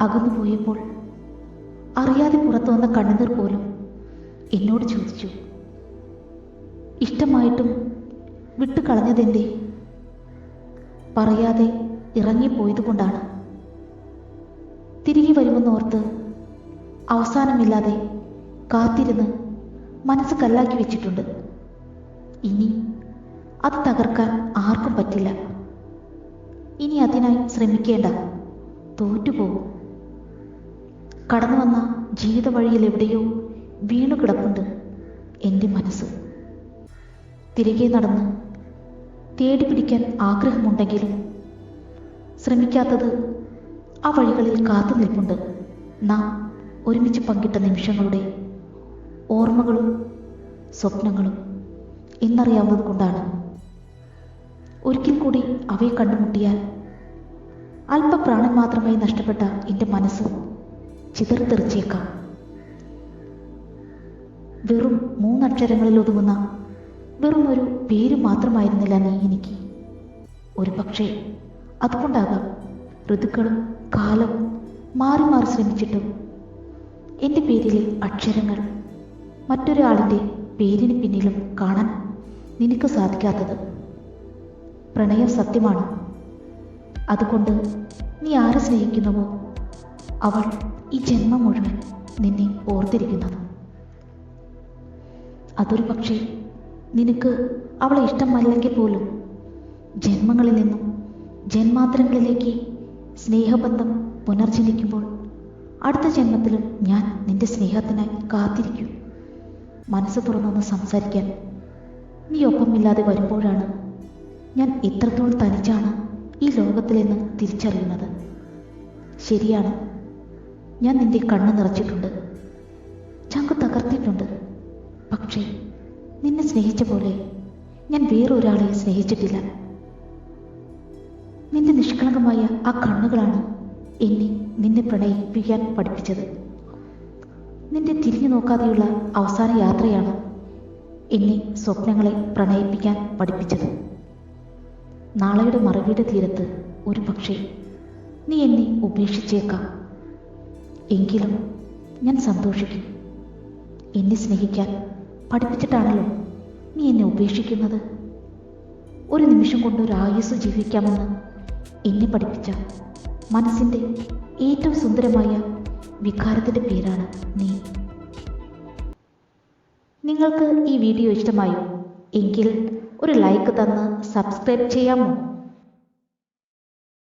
അകന്നുപോയപ്പോൾ അറിയാതെ പുറത്തു വന്ന കണ്ണുനീർ പോലും എന്നോട് ചോദിച്ചു, ഇഷ്ടമായിട്ടും വിട്ടുകളഞ്ഞതെന്തേ? പറയാതെ ഇറങ്ങിപ്പോയതുകൊണ്ടാണ്. തിരികെ വരുമെന്നോർത്ത് അവസാനമില്ലാതെ കാത്തിരുന്ന് മനസ്സ് കല്ലാക്കി വെച്ചിട്ടുണ്ട്. ഇനി അത് തകർക്കാൻ ആർക്കും പറ്റില്ല. ഇനി അതിനായി ശ്രമിക്കേണ്ട, തോറ്റുപോകും. കടന്നു വന്ന ജീവിത വഴിയിൽ എവിടെയോ വീണു കിടപ്പുണ്ട് എൻ്റെ മനസ്സ്. തിരികെ നടന്ന് തേടി പിടിക്കാൻ ആഗ്രഹമുണ്ടെങ്കിലും ശ്രമിക്കാത്തത് ആ വഴികളിൽ കാത്തു നിൽപ്പുണ്ട്. നാം ഒരുമിച്ച് പങ്കിട്ട നിമിഷങ്ങളുടെ ഓർമ്മകളും സ്വപ്നങ്ങളും എന്നറിയാവുന്നത് കൊണ്ടാണ്. ഒരിക്കൽ കൂടി അവയെ കണ്ടുമുട്ടിയാൽ അല്പപ്രാണൻ മാത്രമായി നഷ്ടപ്പെട്ട എൻ്റെ മനസ്സ് ചിതറിത്തെറിച്ചേക്കാം. വെറും 3 അക്ഷരങ്ങളിൽ ഒതുങ്ങുന്ന വെറും ഒരു പേര് മാത്രമായിരുന്നില്ല നീ എനിക്ക്. ഒരു പക്ഷേ അതുകൊണ്ടാകാം ഋതുക്കളും കാലവും മാറി മാറി ശ്രമിച്ചിട്ടും എൻ്റെ പേരിലെ അക്ഷരങ്ങൾ മറ്റൊരാളിൻ്റെ പേരിന് പിന്നിലും കാണാൻ നിനക്ക് സാധിക്കാത്തത്. പ്രണയം സത്യമാണ്. അതുകൊണ്ട് നീ ആരെ സ്നേഹിക്കുന്നുവോ അവൾ ഈ ജന്മം മുഴുവൻ നിന്നെ ഓർത്തിരിക്കുന്നത്. അതൊരു പക്ഷേ നിനക്ക് അവളെ ഇഷ്ടമല്ലെങ്കിൽ പോലും ജന്മങ്ങളിൽ നിന്നും ജന്മാന്തരങ്ങളിലേക്ക് സ്നേഹബന്ധം പുനർജനിക്കുമ്പോൾ അടുത്ത ജന്മത്തിലും ഞാൻ നിന്റെ സ്നേഹത്തിനായി കാത്തിരിക്കും. മനസ്സ് തുറന്നൊന്ന് സംസാരിക്കാൻ നീ ഒപ്പമില്ലാതെ വരുമ്പോഴാണ് ഞാൻ എത്രത്തോളം തനിച്ചാണ് ഈ ലോകത്തിലെന്ന് തിരിച്ചറിയുന്നത്. ശരിയാണ്, ഞാൻ നിന്റെ കണ്ണ് നിറച്ചിട്ടുണ്ട്, ചങ്ക് തകർത്തിട്ടുണ്ട്. പക്ഷേ നിന്നെ സ്നേഹിച്ച പോലെ ഞാൻ വേറൊരാളെ സ്നേഹിച്ചിട്ടില്ല. നിന്റെ നിഷ്കളങ്കമായ ആ കണ്ണുകളാണ് എന്നെ നിന്നെ പ്രണയിപ്പിക്കാൻ പഠിപ്പിച്ചത്. നിന്റെ തിരിഞ്ഞു നോക്കാതെയുള്ള അവസാന യാത്രയാണ് എന്നെ സ്വപ്നങ്ങളെ പ്രണയിപ്പിക്കാൻ പഠിപ്പിച്ചത്. നാളെയുടെ മറവിയുടെ തീരത്ത് ഒരു പക്ഷേ നീ എന്നെ ഉപേക്ഷിച്ചേക്കാം. എങ്കിലും ഞാൻ സന്തോഷിക്കും. എന്നെ സ്നേഹിക്കാൻ പഠിപ്പിച്ചിട്ടാണല്ലോ നീ എന്നെ ഉപേക്ഷിക്കുന്നത്. ഒരു നിമിഷം കൊണ്ട് ഒരു ആയുസ് ജീവിക്കാമെന്ന് എന്നെ പഠിപ്പിച്ച മനസ്സിൻ്റെ ഏറ്റവും സുന്ദരമായ വികാരത്തിൻ്റെ പേരാണ് നീ. നിങ്ങൾക്ക് ഈ വീഡിയോ ഇഷ്ടമായോ? എങ്കിൽ ഒരു ലൈക്ക് തന്ന് സബ്സ്ക്രൈബ് ചെയ്യാമോ?